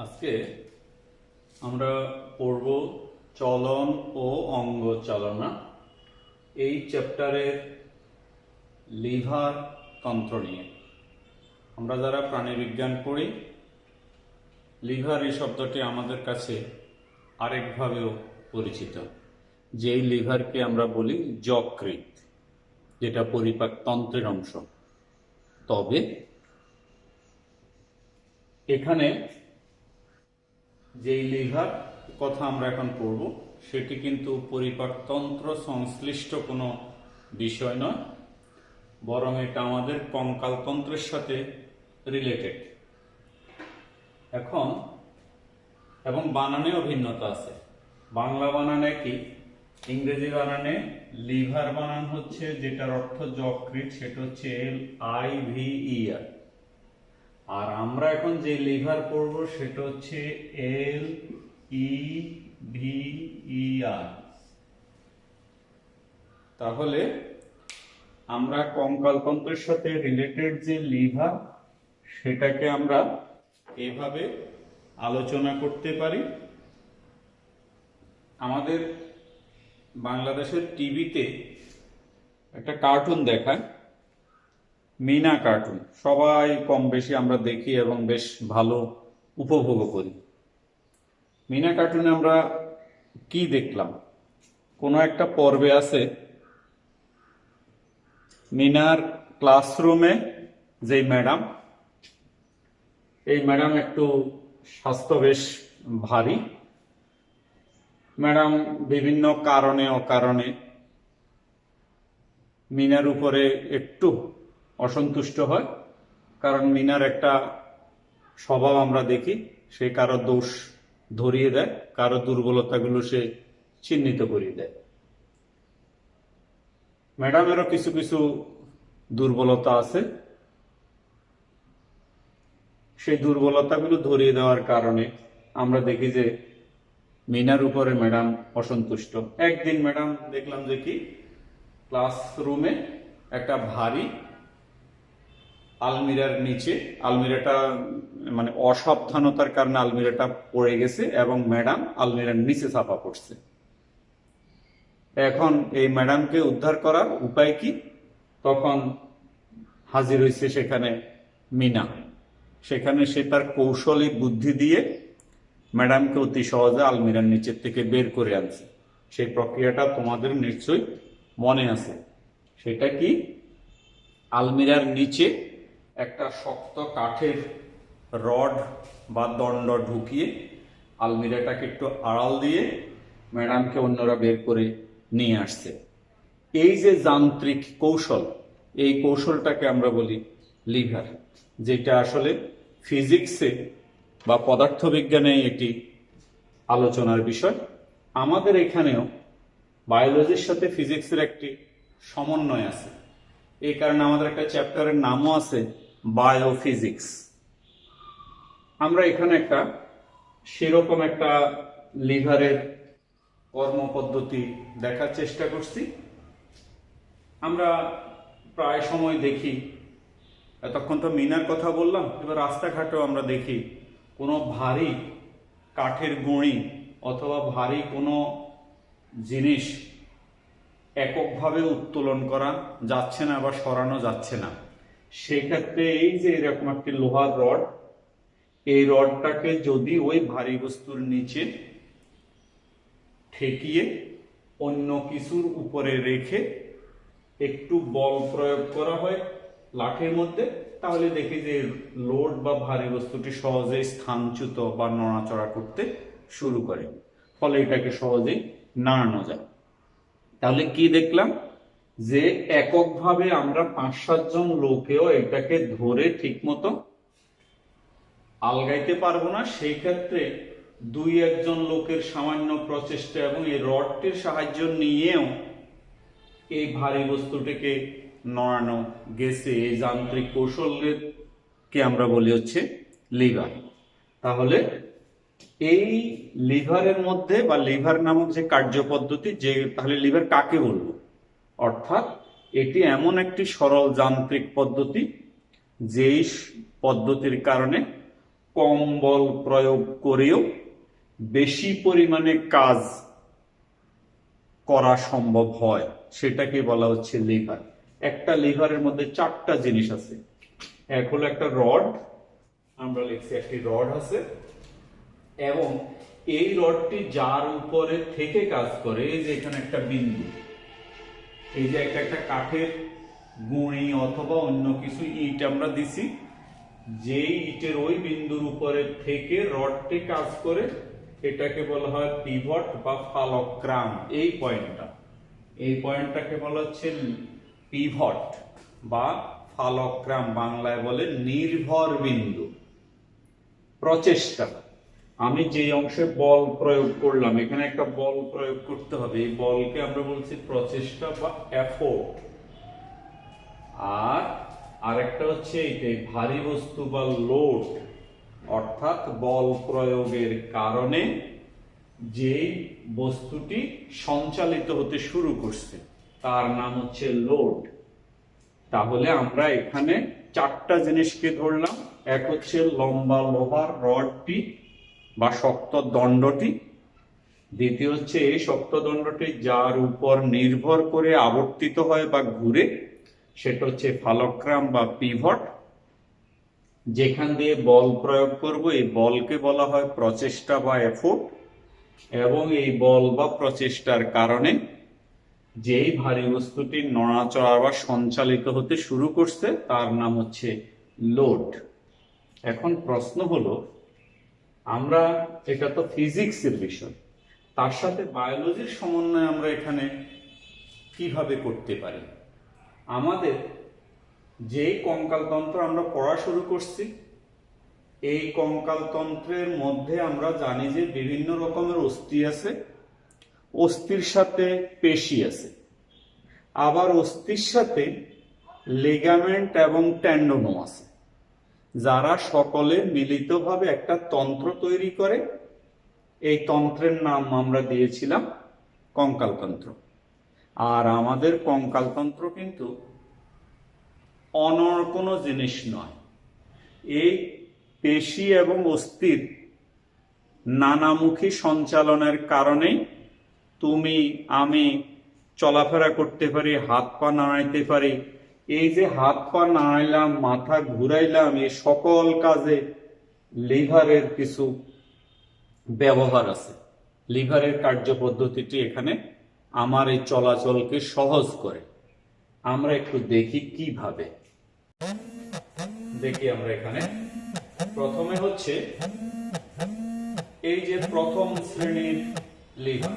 আজকে আমরা পড়ব চলন ও অঙ্গ চালনা। এই চ্যাপ্টারের লিভার তন্ত্র নিয়ে। আমরা যারা প্রাণীবিজ্ঞান পড়ি, লিভার এই শব্দটি আমাদের কাছে আরেকভাবেও পরিচিত, যেই লিভারকে আমরা বলি যকৃৎ, যেটা পরিপাক তন্ত্রের অংশ। তবে এখানে যেই লিভার কথা আমরা এখন পড়ব সেটি কিন্তু পরিপাকতন্ত্র সংশ্লিষ্ট কোনো বিষয় নয়, বরং এটা আমাদের কঙ্কালতন্ত্রের সাথে রিলেটেড। এখন এবং বানানেও ভিন্নতা আছে। বাংলা বানানে কি, ইংরেজি বানানে লিভার বানান হচ্ছে, যেটার অর্থ যকৃৎ, সেটা হচ্ছে LIVER। আর আমরা এখন যে লিভার পড়ব সেটা হচ্ছে LEVER। তাহলে আমরা কঙ্কালতন্ত্রের সাথে রিলেটেড যে লিভার, সেটাকে আমরা এভাবে আলোচনা করতে পারি। আমাদের বাংলাদেশের টিভিতে একটা কার্টুন দেখায়, মিনা কার্টুন। সবাই কম বেশি আমরা দেখি এবং বেশ ভালো উপভোগ করি। মিনা কার্টুনে আমরা কি দেখলাম? কোনো একটা পর্বে আছে মিনার ক্লাসরুমে যে ম্যাডাম, এই ম্যাডাম একটু স্বাস্থ্য বেশ ভারী। ম্যাডাম বিভিন্ন কারণে অকারণে মিনার উপরে একটু অসন্তুষ্ট হয়, কারণ মিনার একটা স্বভাব আমরা দেখি, সে কারো দোষ ধরিয়ে দেয়, কারো দুর্বলতাগুলো সে চিহ্নিত করিয়ে দেয়। ম্যাডামেরও কিছু কিছু দুর্বলতা আছে, সেই দুর্বলতাগুলো ধরিয়ে দেওয়ার কারণে আমরা দেখি যে মিনার উপরে ম্যাডাম অসন্তুষ্ট। একদিন ম্যাডাম দেখলাম যে কি, ক্লাসরুমে একটা ভারী আলমিরার নিচে, আলমিরাটা মানে অসাবধানতার কারণে আলমিরাটা পড়ে গেছে এবং ম্যাডাম আলমিরার নিচে চাপা পড়ছে। এখন এই ম্যাডামকে উদ্ধার করার উপায় কি? তখন হাজির হয়েছে সেখানে মিনা। সেখানে সে তার কৌশলী বুদ্ধি দিয়ে ম্যাডামকে অতি সহজে আলমিরার নিচের থেকে বের করে আনছে। সেই প্রক্রিয়াটা তোমাদের নিশ্চয়ই মনে আছে। সেটা কি, আলমিরার নিচে একটা শক্ত কাঠের রড বা দণ্ড ঢুকিয়ে আলমিরাটাকে একটু আড়াল দিয়ে ম্যাডামকে অন্যরা বের করে নিয়ে আসছে। এই যে যান্ত্রিক কৌশল, এই কৌশলটাকে আমরা বলি লিভার, যেটা আসলে ফিজিক্সে বা পদার্থবিজ্ঞানে এটি আলোচনার বিষয়। আমাদের এখানেও বায়োলজির সাথে ফিজিক্সের একটি সমন্বয় আছে। এই কারণে আমাদের একটা চ্যাপ্টারের নামও আছে বায়োফিজিক্স। আমরা এখানে একটা সেরকম একটা লিভারের কর্মপদ্ধতি দেখার চেষ্টা করছি। আমরা প্রায় সময় দেখি, এতক্ষণ তো মিনার কথা বললাম, এবার রাস্তাঘাটেও আমরা দেখি কোনো ভারী কাঠের গুঁড়ি অথবা ভারী কোনো জিনিস এককভাবে উত্তোলন করা যাচ্ছে না বা সরানো যাচ্ছে না। সেক্ষেত্রে এই যে এরকম একটি লোহার রড, এই রডটাকে যদি ওই ভারী বস্তুর নিচে ঠেকিয়ে অন্য কিছুর উপরে রেখে একটু বল প্রয়োগ করা হয় লাঠির মধ্যে, তাহলে দেখি যে লোড বা ভারী বস্তুটি সহজেই স্থানচ্যুত বা নড়াচড়া করতে শুরু করে, ফলে এটাকে সহজেই নাড়ানো যায়। তাহলে কি দেখলাম, যে এককভাবে আমরা 5-7 জন লোকেও এটাকে ধরে ঠিক মতো আলগাইতে পারবো না। সেই ক্ষেত্রে 2-1 জন লোকের সামান্য প্রচেষ্টা এবং এই রডটির সাহায্য নিয়েও এই ভারী বস্তুটিকে নড়ানো গেছে। এই যান্ত্রিক কৌশলকে আমরা বলি হচ্ছে লিভার। তাহলে এই লিভারের মধ্যে বা লিভার নামক যে কার্যপদ্ধতি, যে তাহলে লিভার কাকে বলবো? অর্থাৎ এটি এমন একটি সরল যান্ত্রিক পদ্ধতি যেই পদ্ধতির কারণে কম বল প্রয়োগ করেও বেশি পরিমাণে কাজ করা সম্ভব হয়, সেটাকে বলা হচ্ছে লিভার। একটা লিভারের মধ্যে 4টা জিনিস আছে। এক হলো একটা রড, আমরা লিখছি একটি রড আছে, এবং এই রডটি যার উপরে থেকে কাজ করে, এই যে এখানে একটা বিন্দু, এই যে একটা কাঠের গুঁড়ি অথবা অন্য কিছু ইট আমরা দিছি, যেই ইটের ওই বিন্দুর উপরে থেকে রডটি কাজ করে, এটাকে বলা হয় পিভট বা ফালক্রাম। এই পয়েন্টটাকে বলা হচ্ছে পিভট বা ফালক্রাম, বাংলায় বলে নির্ভর বিন্দু। প্রচেষ্টা, আমি যে অংশে বল প্রয়োগ করলাম, এখানে একটা বল প্রয়োগ করতে হবে, এই বলকে আমরা বলছি প্রচেষ্টা বা এফোর্ট। আর আরেকটা হচ্ছে এইটাই ভারী বস্তু বা লোড, অর্থাৎ বল প্রয়োগের কারণে যেই বস্তুটি সঞ্চালিত হতে শুরু করছে তার নাম হচ্ছে লোড। তাহলে আমরা এখানে 4টা জিনিসকে ধরলাম। এক হচ্ছে লম্বা লোহার রডটি বা শক্ত দণ্ডটি, দ্বিতীয় হচ্ছে এই শক্ত দণ্ডটি যার উপর নির্ভর করে আবর্তিত হয় বা ঘুরে, সেটা হচ্ছে ফালক্রাম বা পিভট। যেখান দিয়ে বল প্রয়োগ করব, এই বলকে বলা হয় প্রচেষ্টা বা এফোর্ট। এবং এই বল বা প্রচেষ্টার কারণে যেই ভারী বস্তুটি নড়াচড়া বা সঞ্চালিত হতে শুরু করছে তার নাম হচ্ছে লোড। এখন প্রশ্ন হলো, আমরা এটা তো ফিজিক্সের বিষয়, তার সাথে বায়োলজির সমন্বয় আমরা এখানে কিভাবে করতে পারি? আমাদের যে কঙ্কালতন্ত্র আমরা পড়া শুরু করছি, এই কঙ্কালতন্ত্রের মধ্যে আমরা জানি যে বিভিন্ন রকমের অস্থি আছে, অস্থির সাথে পেশি আছে, আবার অস্থির সাথে লিগামেন্ট এবং টেন্ডনও আছে, যারা সকলে মিলিতভাবে একটা তন্ত্র তৈরি করে। এই তন্ত্রের নাম আমরা দিয়েছিলাম কঙ্কালতন্ত্র। আর আমাদের কঙ্কালতন্ত্র কিন্তু অনড় কোনো জিনিস নয়। এই পেশি এবং অস্থির নানামুখী সঞ্চালনের কারণেই তুমি আমি চলাফেরা করতে পারি, হাত পা নাড়াইতে পারি। এই যে হাত পা নাড়াইলাম, মাথা ঘুরাইলাম, এই সকল কাজে লিভারের কিছু ব্যবহার আছে। লিভারের কার্যপদ্ধতিটি এখানে আমার এই চলাচলকে সহজ করে। আমরা একটু দেখি কিভাবে। দেখি আমরা এখানে প্রথমে হচ্ছে এই যে প্রথম শ্রেণীর লিভার।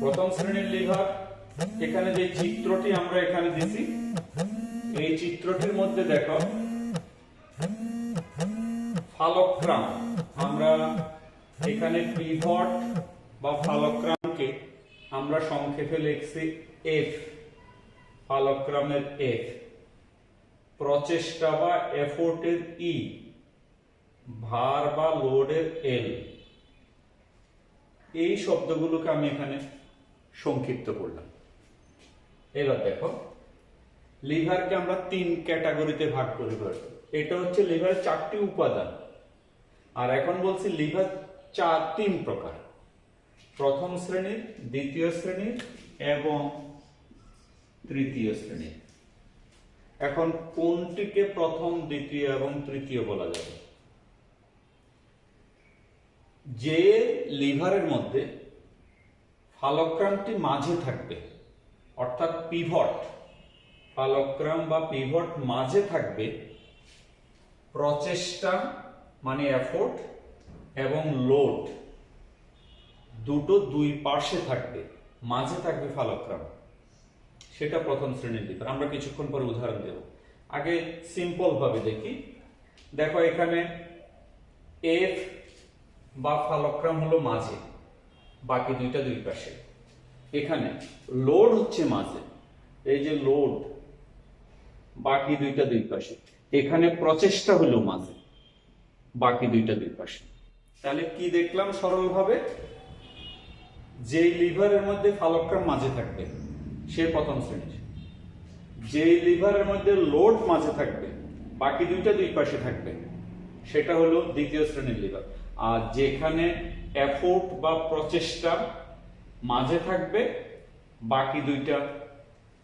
প্রথম শ্রেণীর লিভার, এখানে যে চিত্রটি আমরা এখানে দিছি, এই চিত্রটির মধ্যে দেখো ফালক্রাম। আমরা এখানে পিভট বা ফালক্রামকে আমরা সংক্ষেপে লিখছি এফ, ফালক্রামের এফ। প্রচেষ্টা বা এফোর্টের ই, ভার বা লোডের এল। এই শব্দগুলোকে আমি এখানে সংক্ষিপ্ত করলাম। এবার দেখো, লিভারকে আমরা 3 ক্যাটাগরিতে ভাগ করি। এটা হচ্ছে লিভারের 4টি উপাদান। আর এখন বলছি লিভার 3 প্রকার: প্রথম শ্রেণীর, দ্বিতীয় শ্রেণীর এবং তৃতীয় শ্রেণীর। এখন কোনটিকে প্রথম, দ্বিতীয় এবং তৃতীয় বলা যাবে? যে লিভারের মধ্যে ফালক্রামটি মাঝে থাকবে, অর্থাৎ পিভট, ফালক্রাম বা পিভট মাঝে থাকবে, প্রচেষ্টা মানে এফোর্ট এবং লোড দুটো দুই পাশে থাকবে, মাঝে থাকবে ফালক্রাম, সেটা প্রথম শ্রেণীর লিভার। আমরা কিছুক্ষণ পরে উদাহরণ দেব। আগে সিম্পল ভাবে দেখি। দেখো, এখানে এফ বা ফালক্রাম হলো মাঝে, বাকি দুইটা দুই পাশে। এখানে লোড হচ্ছে মাঝে, এই যে লোড, বাকি দুইটা দুই পাশে। এখানে প্রচেষ্টা হলো মাঝে, বাকি দুইটা দুই পাশে। তাহলে কি দেখলাম সরল ভাবে? যেই লিভারের মধ্যে ফালক্রাম মাঝে থাকবে সে প্রথম শ্রেণীর, যে লিভারের মধ্যে লোড মাঝে থাকবে, বাকি দুইটা দুই পাশে থাকবে, সেটা হলো দ্বিতীয় শ্রেণীর লিভার। আর যেখানে এফোর্ট বা প্রচেষ্টা মাঝে থাকবে, বাকি দুইটা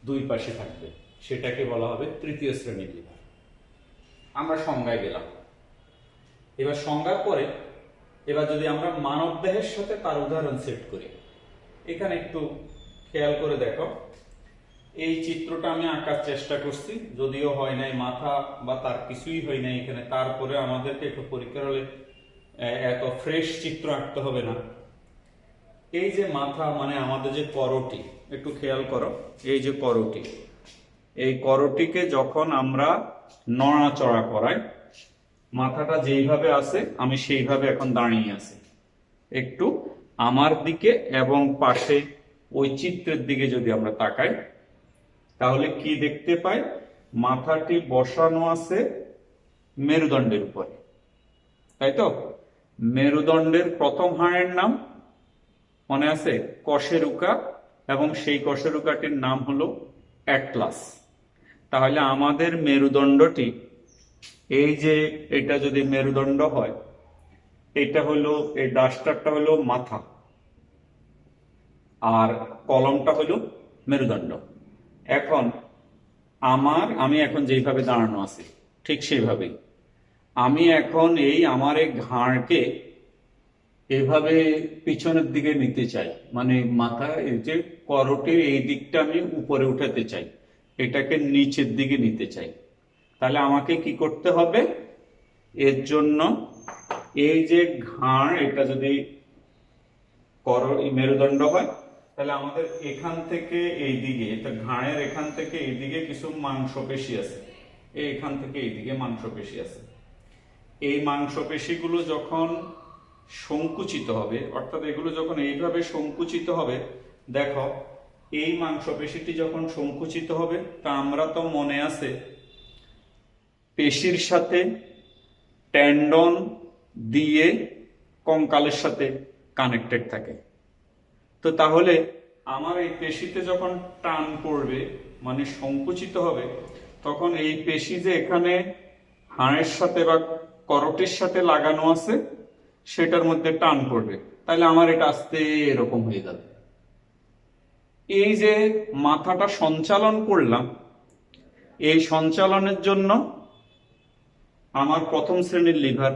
দুই পাশে থাকবে, সেটাকে বলা হবে তৃতীয় শ্রেণীর লিভার। আমরা সংজ্ঞায় গেলাম। এবার সংজ্ঞার পরে এবার যদি আমরা মানব দেহের সাথে তার উদাহরণ সেট করি, এখানে একটু খেয়াল করে দেখো, এই চিত্রটা আমি আঁকার চেষ্টা করছি, যদিও হয় নাই, মাথা বা তার কিছুই হয় নাই এখানে, তারপরে আমাদেরকে একটু পরীক্ষার হলে এত ফ্রেশ চিত্র আঁকতে হবে না। এই যে মাথা মানে আমাদের যে করটি, একটু খেয়াল করো, এই যে করটি, এই করটিকে যখন আমরা নড়াচড়া করাই, মাথাটা যেইভাবে আছে আমি সেইভাবে এখন দাঁড়িয়ে আছি, একটু আমার দিকে এবং পাশে ওই চিত্রের দিকে যদি আমরা তাকাই, তাহলে কি দেখতে পাই? মাথাটি বসানো আছে মেরুদণ্ডের উপরে, তাই তো? মেরুদণ্ডের প্রথম হাড়ের নাম মনে আছে? কশেরুকা, এবং সেই কশেরুকাটির নাম হলো অ্যাটলাস। তাহলে আমাদের মেরুদণ্ডটি, এই যে এটা যদি মেরুদণ্ড হয়, এটা হলো, এই ডাস্টারটা হলো মাথা, আর কলমটা হলো মেরুদণ্ড। এখন আমি এখন যেইভাবে দাঁড়ানো আছি ঠিক সেইভাবেই আমি এখন আমার এই ঘাড়কে এভাবে পিছনের দিকে নিতে চাই, মানে মাথা, এই যে করটির এই দিকটা আমি উপরে উঠাতে চাই, এটাকে নিচের দিকে নিতে চাই। তাহলে আমাকে কি করতে হবে? এর জন্য এই যে ঘাড়, এটা যদি মেরুদণ্ড হয়, তাহলে আমাদের এখান থেকে এই দিকে, এটা ঘাড়ের এখান থেকে এই দিকে কিছু মাংসপেশি আছে, এখান থেকে এই দিকে মাংসপেশি আছে। এই মাংসপেশিগুলো যখন সংকুচিত হবে, অর্থাৎ এগুলো যখন এইভাবে সংকুচিত হবে, দেখো এই মাংসপেশিটি যখন সংকুচিত হবে, তা আমরা তো মনে আছে পেশির সাথে টেন্ডন দিয়ে কঙ্কালের সাথে কানেক্টেড থাকে। তো তাহলে আমার এই পেশিতে যখন টান পড়বে, মানে সংকুচিত হবে, তখন এই পেশি যে এখানে হাড়ের সাথে বা করটির সাথে লাগানো আছে, সেটার মধ্যে টান পড়বে, তাহলে আমার এটা আস্তে এরকম হয়ে যাবে। এই যে মাথাটা সঞ্চালন করলাম, এই সঞ্চালনের জন্য আমার প্রথম শ্রেণীর লিভার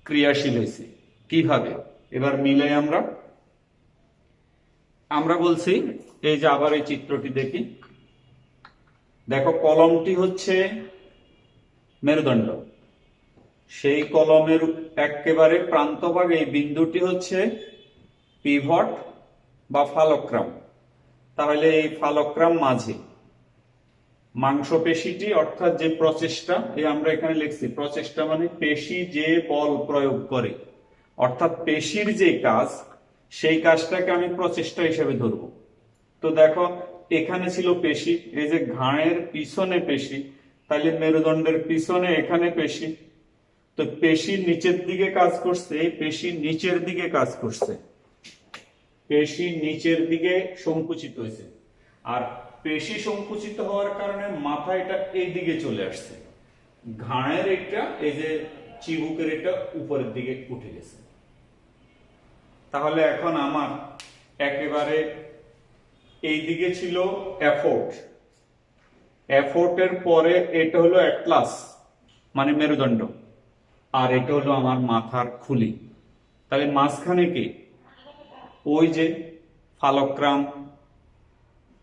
ক্রিয়াশীল হয়েছে। কিভাবে? এবার মিলাই আমরা বলছি, এই যে আবার এই চিত্রটি দেখি, দেখো কলমটি হচ্ছে মেরুদণ্ড, সেই কলমের একেবারে প্রান্তভাগে এই বিন্দুটি হচ্ছে পিভট বা ফালক্রাম। তাহলে এই ফালক্রাম মাঝে মাংসপেশিটি, অর্থাৎ যে প্রচেষ্টা, আমরা এখানে লিখছি প্রচেষ্টা মানে পেশি যে বল প্রয়োগ করে, অর্থাৎ পেশির যে কাজ, সেই কাজটাকে আমি প্রচেষ্টা হিসেবে ধরব। তো দেখো এখানে ছিল পেশি, এই যে ঘাড়ের পিছনে পেশি, তাহলে মেরুদণ্ডের পিছনে এখানে পেশি, তো পেশি নিচের দিকে কাজ করছে, পেশি নিচের দিকে কাজ করছে, পেশি নিচের দিকে সংকুচিত হয়েছে, আর পেশি সংকুচিত হওয়ার কারণে মাথা এটা এই দিকে চলে আসছে, ঘাড়ের এটা, এই যে চিবুকের এটা উপরের দিকে উঠে গেছে। তাহলে এখন আমার একেবারে এই দিকে ছিল এফোর্টের পরে এটা হলো অ্যাটলাস মানে মেরুদণ্ড, আর এটা হলো আমার মাথার খুলি। তাহলে মাঝখানে কি? ওই যে ফালক্রাম,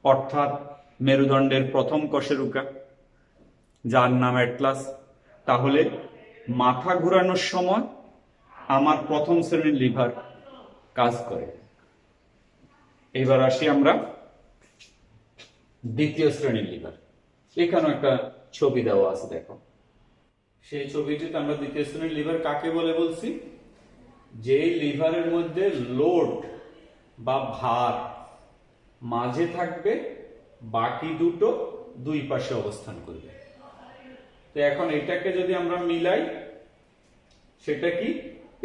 অর্থাৎ মেরুদণ্ডের প্রথম কশেরুকা, যার নাম অ্যাটলাস। তাহলে মাথা ঘুরানোর সময় আমার প্রথম শ্রেণীর লিভার কাজ করে। এবার আসি আমরা দ্বিতীয় শ্রেণীর লিভার। এখানে একটা ছবি দেওয়া আছে, দেখো সেই ছবিটিতে আমরা দ্বিতীয় শ্রেণীর লিভার কাকে বলে বলছি? যে লিভারের মধ্যে লোড বা ভার মাঝে থাকবে, বাকি দুটো দুই পাশে অবস্থান করবে। তো এখন এটাকে যদি আমরা মিলাই, সেটা কি?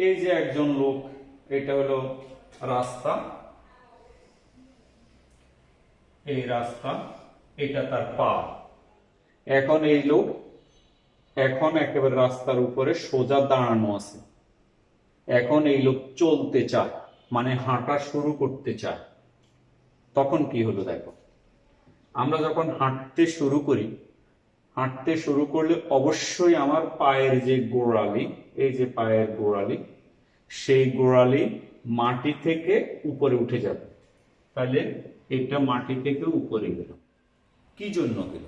এই যে একজন লোক, এটা হলো রাস্তা, এই রাস্তা, এটা তার পা। এখন এই লোক এখন একেবারে রাস্তার উপরে সোজা দাঁড়ানো আছে। এখন এই লোক চলতে চায়, মানে হাঁটা শুরু করতে চায়। তখন কি হলো দেখো, আমরা যখন হাঁটতে শুরু করলে অবশ্যই আমার পায়ের যে গোড়ালি, এই যে পায়ের গোড়ালি, সেই গোড়ালি মাটি থেকে উপরে উঠে যাবে। তাহলে এটা মাটি থেকে উপরে গেল, কি জন্য গেল?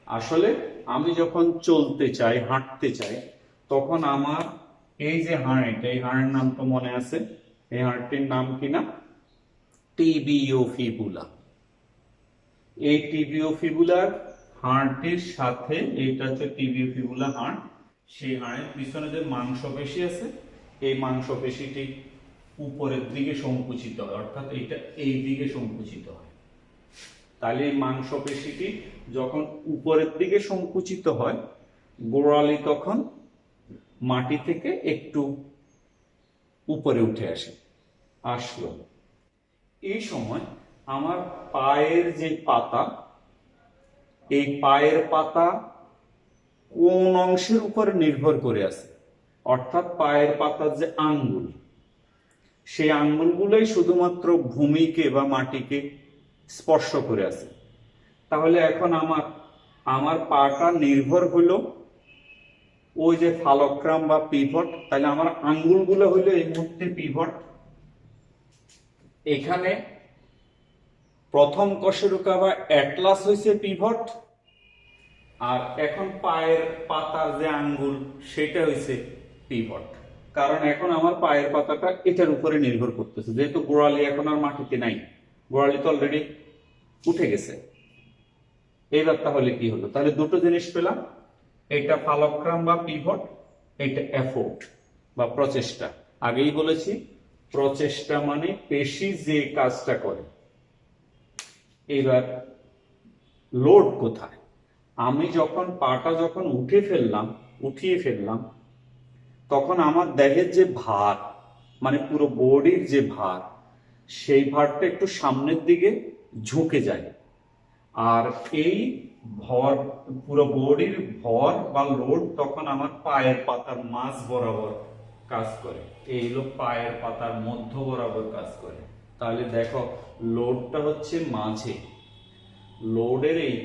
আসলে আমি যখন চলতে চাই, হাঁটতে চাই, তখন আমার এই যে হাড়টা, এই হাড়ের নাম তো মনে আছে, এই হাড়টির নাম কি না? Tibio fibula. এই টিবিও ফিবুলার হাড়টির সাথে, এইটা হচ্ছে টিবিও ফিবুলা হাড়, সেই হাড়ের পিছনে যে মাংসপেশি আছে, এই মাংসপেশিটি উপরের দিকে সংকুচিত হয়, অর্থাৎ এটা এই দিকে সংকুচিত হয়। তাহলে এই মাংসপেশিটি যখন উপরের দিকে সংকুচিত হয়, গোড়ালি তখন মাটি থেকে একটু উপরে উঠে আসলো। এই সময় আমার পায়ের যে পাতা, এই পায়ের পাতা কোন অংশের উপরে নির্ভর করে আছে? অর্থাৎ পায়ের পাতার যে আঙ্গুল, সেই আঙ্গুলগুলোই শুধুমাত্র ভূমিকে বা মাটিকে স্পর্শ করে আছে। তাহলে এখন আমার পাটা নির্ভর হলো ওই যে ফালক্রাম বা পিভট। তাহলে আমার আঙ্গুলগুলো হলো এই মুহূর্তে পিভট। এখানে প্রথম কশেরুকা বা অ্যাটলাস হয়েছে পিভট, আর এখন পায়ের পাতার যে আঙ্গুল সেটা হয়েছে পিভট। কারণ এখন আমার পায়ের পাতাটা এটার উপরে নির্ভর করতেছে, যেহেতু গোড়ালি এখন আর মাটিতে নাই, গোড়ালি তো অলরেডি উঠে গেছে। এইবার তাহলে কি হলো? তাহলে দুটো জিনিস পেলাম, এটা ফালক্রাম বা পিভট, এটা এফোর্ট বা প্রচেষ্টা। আগেই বলেছি, প্রচেষ্টা মানে পেশি যে কাজটা করে। এবার লোড কোথায়? আমি যখন পাটা যখন উঠিয়ে ফেললাম, তখন আমার দেহের যে ভার, মানে পুরো বডির যে ভার, সেই ভারটা একটু সামনের দিকে ঝুঁকে যায়। আর এই ভর, পুরো বডির ভর বা লোড তখন আমার পায়ের পাতার মাঝ বরাবর কাজ করে। এই হলো পায়ের পাতার মধ্য বরাবর কাজ করে। তাহলে দেখো, লোডটা হচ্ছে মাঝে, লোডের এই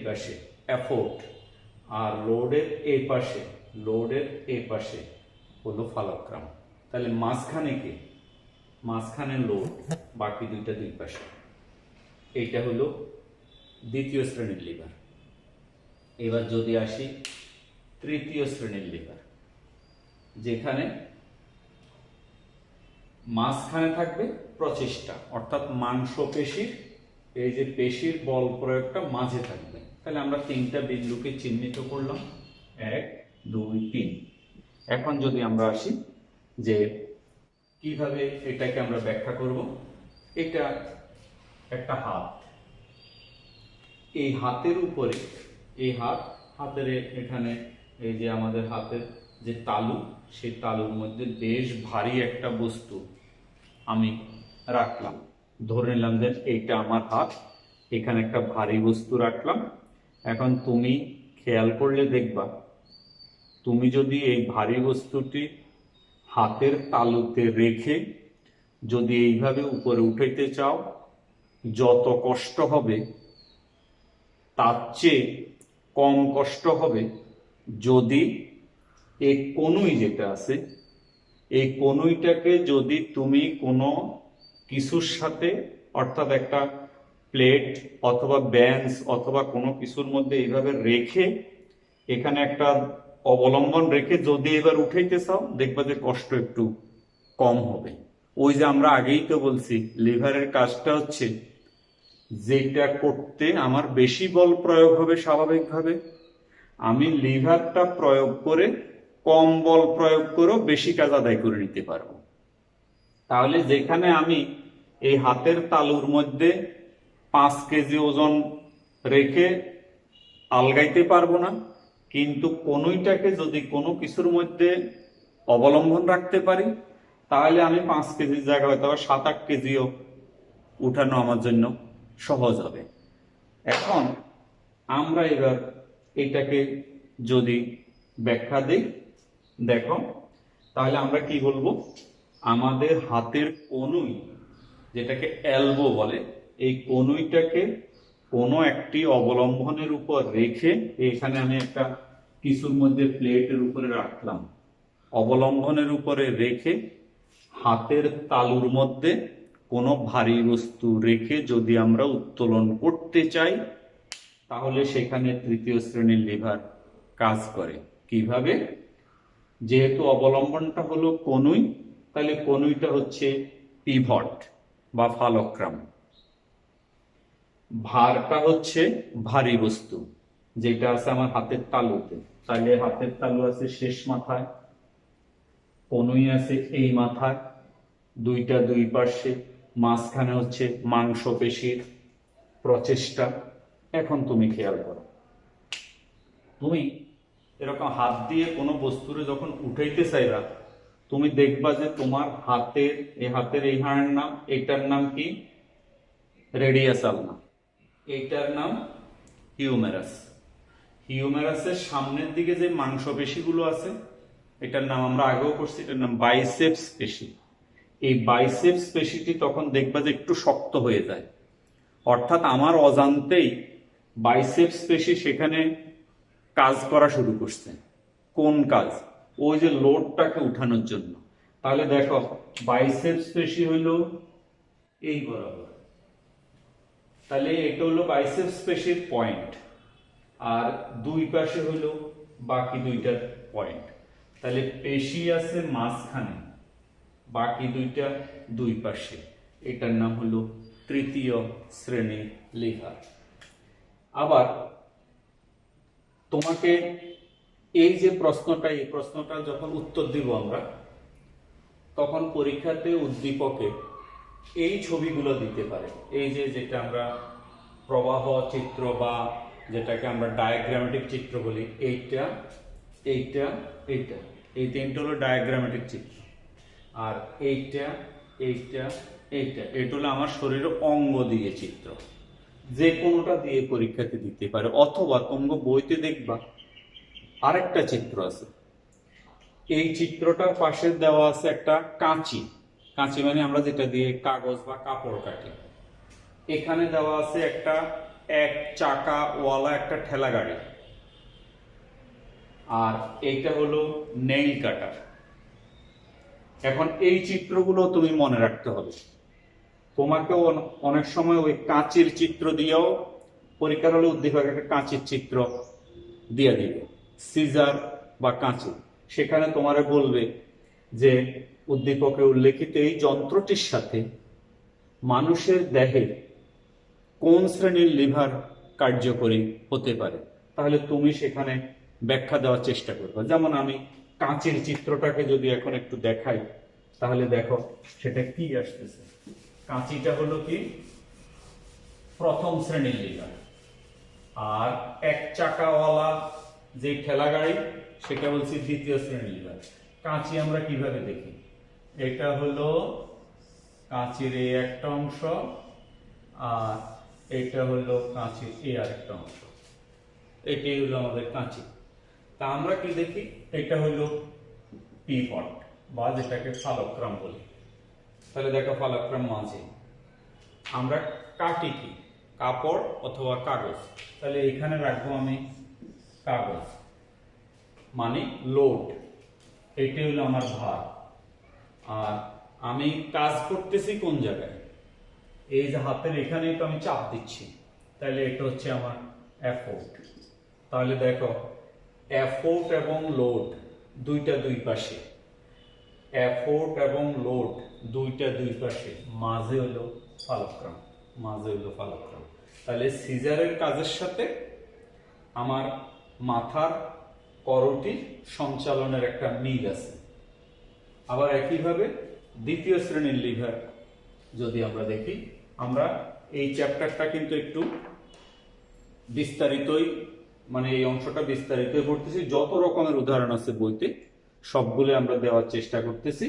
পাশে এফোর্ট, আর লোডের এই পাশে হলো ফালক্রাম। তাহলে মাঝখানে কি? মাঝখানে লোড, বাকি দুইটা দুই পাশে। এইটা হলো দ্বিতীয় শ্রেণীর লিভার। এবার যদি আসি তৃতীয় শ্রেণীর লিভার, যেখানে মাঝখানে থাকবে প্রচেষ্টা, অর্থাৎ মাংসপেশির এই যে পেশির বল প্রয়োগটা মাঝে থাকবে। তাহলে আমরা তিনটা বিন্দুকে চিহ্নিত করলাম, 1 2 3। এখন যদি আমরা আসি যে কিভাবে এটাকে আমরা ব্যাখ্যা করব। এটা একটা হাত, এই হাতের উপরে, এই হাতের এখানে এই যে আমাদের হাতের যে তালু, সেই তালুর মধ্যে বেশ ভারী একটা বস্তু আমি রাখলাম। ধরে নিলাম যে এইটা আমার হাত, এখানে একটা ভারী বস্তু রাখলাম। এখন তুমি খেয়াল করলে দেখবা, তুমি যদি এই ভারী বস্তুটি হাতের তালুতে রেখে যদি এইভাবে উপরে উঠাইতে চাও, যত কষ্ট হবে তার চেয়ে কম কষ্ট হবে যদি এই কনুই যেটা আছে, এই কনুইটাকে যদি তুমি কোনো কিছুর সাথে, অর্থাৎ একটা প্লেট অথবা বেঞ্চ অথবা কোনো কিছুর মধ্যে এইভাবে রেখে, এখানে একটা অবলম্বন রেখে যদি এবার উঠাইতে চাও, দেখবা যে কষ্ট একটু কম হবে। ওই যে আমরা আগেই তো বলছি, লিভারের কাজটা হচ্ছে যেটা করতে আমার বেশি বল প্রয়োগ হবে স্বাভাবিকভাবে, আমি লিভারটা প্রয়োগ করে কম বল প্রয়োগ করেও বেশি কাজ আদায় করে নিতে পারবো। তাহলে যেখানে আমি এই হাতের তালুর মধ্যে 5 কেজি ওজন রেখে আলগাইতে পারবো না, কিন্তু কনুইটাকে যদি কোনো কিছুর মধ্যে অবলম্বন রাখতে পারি, তাহলে আমি 5 কেজির জায়গায় হয়তো 7-8 কেজিও উঠানো আমার জন্য সহজ হবে। এখন আমরা এবার এটাকে যদি ব্যাখ্যা দিই, দেখো তাহলে আমরা কি বলবো, আমাদের হাতের কনুই, যেটাকে এলবো বলে, এই কনুইটাকে কোনো একটি অবলম্বনের উপর রেখে, এখানে আমি একটা কিছুর মধ্যে প্লেটের উপরে রাখলাম, অবলম্বনের উপরে রেখে হাতের তালুর মধ্যে কোনো ভারী বস্তু রেখে যদি আমরা উত্তোলন করতে চাই, তাহলে সেখানে তৃতীয় শ্রেণীর লিভার কাজ করে। কিভাবে? যেহেতু অবলম্বনটা হলো কনুই, তাহলে কনুইটা হচ্ছে পিভট বা ফালক্রাম, ভারটা হচ্ছে ভারী বস্তু যেটা আছে আমার হাতের তালুতে, তাহলে হাতের তালু আছে শেষ মাথায়, কনুই আছে এই মাথায়, দুইটা দুই পাশে, মাঝখানে হচ্ছে মাংসপেশির প্রচেষ্টা। এখন তুমি খেয়াল করো, তুমি এরকম হাত দিয়ে কোনো বস্তুরে যখন উঠাইতে চাইবা, তুমি দেখবা যে তোমার হাতের এই হাড়ের নাম, এইটার নাম কি? রেডিয়াস আলনা। এইটার নাম হিউমেরাস। হিউমেরাসের সামনের দিকে যে মাংসপেশিগুলো আছে, এটার নাম আমরা আগেও করছি, এটার নাম বাইসেপস পেশি। এই বাইসেপস পেশিটি তখন দেখবা যে একটু শক্ত হয়ে যায়, অর্থাৎ আমার অজান্তেই বাইসেপস পেশি সেখানে কাজ করা শুরু করছে। কোন কাজ? ওই যে লোডটাকে উঠানোর জন্য। তাহলে দেখো, বাইসেপস পেশি হইল এই বরাবর, তাহলে এটা হলো বাইসেপস পেশির পয়েন্ট, আর দুই পাশে হলো বাকি দুইটার পয়েন্ট। তাহলে পেশি আছে মাঝখানে, বাকি দুইটা দুই পাশে। এটার নাম হলো তৃতীয় শ্রেণীর লিভার। আবার তোমাকে এই যে প্রশ্নটা, এই প্রশ্নটা যখন উত্তর দিব আমরা, তখন পরীক্ষাতে উদ্দীপকে এই ছবিগুলো দিতে পারে। এই যে যেটা আমরা প্রবাহ চিত্র বা যেটাকে আমরা ডায়াগ্রামেটিক চিত্র বলি, এইটা এইটা এইটা, এই তিনটা হলো ডায়াগ্রামেটিক চিত্র। আর এইটা এইটা এইটা, এটা হলো আমার শরীরের অঙ্গ দিয়ে চিত্র। যে কোনোটা দিয়ে পরীক্ষাতে দিতে পারে। অথবা তোমরা বইতে দেখবা আরেকটা চিত্র আছে, এই চিত্রটার পাশে দেওয়া আছে একটা কাঁচি। কাঁচি মানে আমরা যেটা দিয়ে কাগজ বা কাপড় কাটি। এখানে দেওয়া আছে একটা এক চাকা ওয়ালা একটা ঠেলা গাড়ি, আর এইটা হলো নেইল কাটার। এখন এই চিত্রগুলো তুমি মনে রাখতে হবে। তোমাকেও অনেক সময় ওই কাঁচির চিত্র দিয়েও পরীক্ষার হলে উদ্দীপক একটা কাঁচির চিত্র দিয়ে দিবে, সিজার বা কাঁচি। সেখানে তোমারে বলবে যে উদ্দীপকে উল্লেখিত এই যন্ত্রটির সাথে মানুষের দেহে কোন শ্রেণীর লিভার কার্যকরী হতে পারে। তাহলে তুমি সেখানে ব্যাখ্যা দেওয়ার চেষ্টা করবে। যেমন আমি কাঁচির চিত্রটাকে যদি এখন একটু দেখাই, তাহলে দেখো সেটা কি আসতেছে। কাঁচিটা হলো কি? প্রথম শ্রেণীর লিভার। আর এক চাকাওয়ালা যে ঠেলা গাড়ি, সেটা বলছি দ্বিতীয় শ্রেণীর লিভার। কাঁচি আমরা কিভাবে দেখি? এটা হলো কাঁচির এই একটা অংশ, আর এটা হলো কাঁচির এই আরেকটা অংশ। এটাই হলো আমাদের কাঁচি। তা আমরা কি দেখি? এটা হলো পিভট বা যেটাকে ফালক্রাম বলি। তাহলে দেখো ফালক্রাম মাঝে। আমরা কাটি কি? কাপড় অথবা কাগজ। তাহলে এখানে রাখবো আমি কাগজ, মানে লোড। এটাই হলো আমার ভার। আর আমি কাজ করতেছি কোন জায়গায়? এই যে হাতের এখানে তো আমি চাপ দিচ্ছি, তাহলে এটা হচ্ছে আমার এফোর্ট। তাহলে দেখো, এফোর্ট এবং লোড দুইটা দুই পাশে, এফোর্ট এবং লোড দুইটা দুই পাশে, মাঝে হলো ফালক্রাম, মাঝে হলো ফালক্রাম। তাহলে সিজারের কাজের সাথে আমার মাথার করোটির সঞ্চালনের একটা মিল আছে। আবার একইভাবে দ্বিতীয় শ্রেণীর লিভার যদি আমরা দেখি, আমরা এই চ্যাপ্টারটা কিন্তু একটু বিস্তারিতই, মানে এই অংশটা বিস্তারিতই পড়তেছি। যত রকমের উদাহরণ আছে বইতে সবগুলো আমরা দেওয়ার চেষ্টা করতেছি।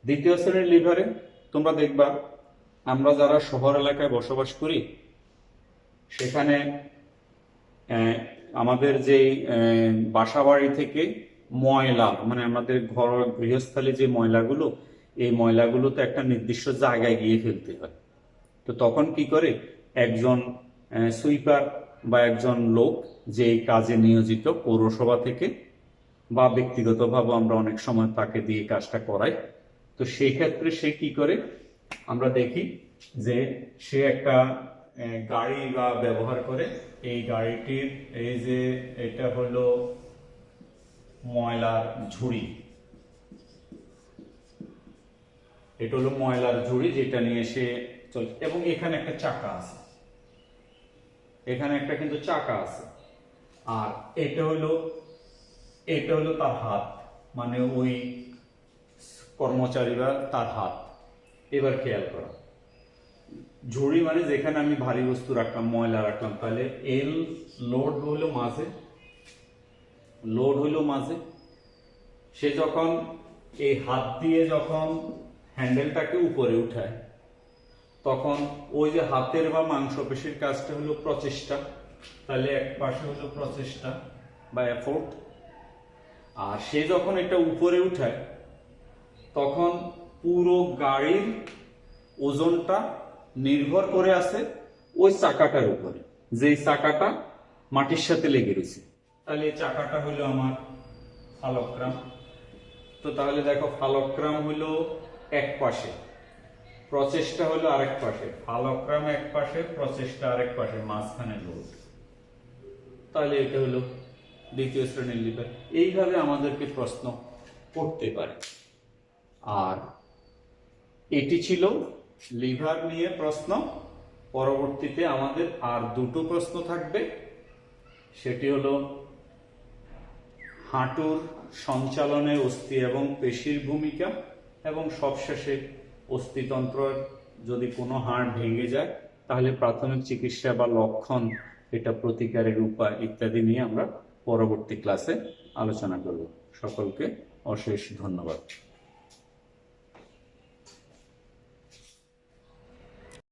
দ্বিতীয় শ্রেণীর লিভারে তোমরা দেখবা আমরা যারা শহর এলাকায় বসবাস করি সেখানে আমাদের যে বাসা বাড়ি থেকে ময়লা, মানে আমাদের ঘর গৃহস্থালী যে ময়লাগুলো, এই ময়লাগুলো তো একটা নির্দিষ্ট জায়গায় গিয়ে ফেলতে হয়। তো তখন কি করে একজন সুইপার বা একজন লোক যে এই কাজে নিয়োজিত পৌরসভা থেকে বা ব্যক্তিগতভাবে আমরা অনেক সময় তাকে দিয়ে কাজটা করাই। তো সেই ক্ষেত্রে সে কি করে, আমরা দেখি যে সে একটা গাড়ি বা ব্যবহার করে। এই গাড়িটির এই যে এটা হলো ময়লার ঝুড়ি, এটা হলো ময়লার ঝুড়ি যেটা নিয়ে সে চলে, এবং এখানে একটা চাকা আছে, এখানে একটা কিন্তু চাকা আছে। আর এটা হলো তার হাত, মানে ওই কর্মচারী বা তার হাত। এবার খেয়াল করো, ঝুড়ি মানে যেখানে আমি ভারী বস্তু রাখলাম, ময়লা রাখলাম, তাহলে এল লোড হলো মাঝে। সে যখন এই হাত দিয়ে যখন হ্যান্ডেলটাকে উপরে উঠায়, তখন ওই যে হাতের বা মাংসপেশির কাজটা হলো প্রচেষ্টা, তাহলে এক পাশে হলো প্রচেষ্টা বা এফোর্ট। আর সে যখন এটা উপরে উঠায় তখন পুরো গাড়ির ওজনটা নির্ভর করে আছে ওই চাকাটার উপরে, যেই চাকাটা মাটির সাথে লেগে রয়েছে। তাহলে এই চাকাটা হলো আমার ফালক্রাম। তো তাহলে দেখো, ফালক্রাম হলো এক পাশে, প্রচেষ্টা হলো আরেক পাশে, ফালক্রাম এক পাশে, প্রচেষ্টা আরেক পাশে, মাঝখানে লোড। তাহলে এটা হলো দ্বিতীয় শ্রেণীর লিভার। এইভাবে আমাদেরকে প্রশ্ন করতে পারে। আর এটি ছিল লিভার নিয়ে প্রশ্ন। পরবর্তীতে আমাদের আর দুটো প্রশ্ন থাকবে, সেটি হলো হাঁটুর সঞ্চালনে অস্থি এবং পেশির ভূমিকা, এবং সবশেষে অস্থিতন্ত্রের যদি কোনো হাড় ভেঙে যায় তাহলে প্রাথমিক চিকিৎসা বা লক্ষণ, এটা প্রতিকারের উপায় ইত্যাদি নিয়ে আমরা পরবর্তী ক্লাসে আলোচনা করব। সকলকে অশেষ ধন্যবাদ।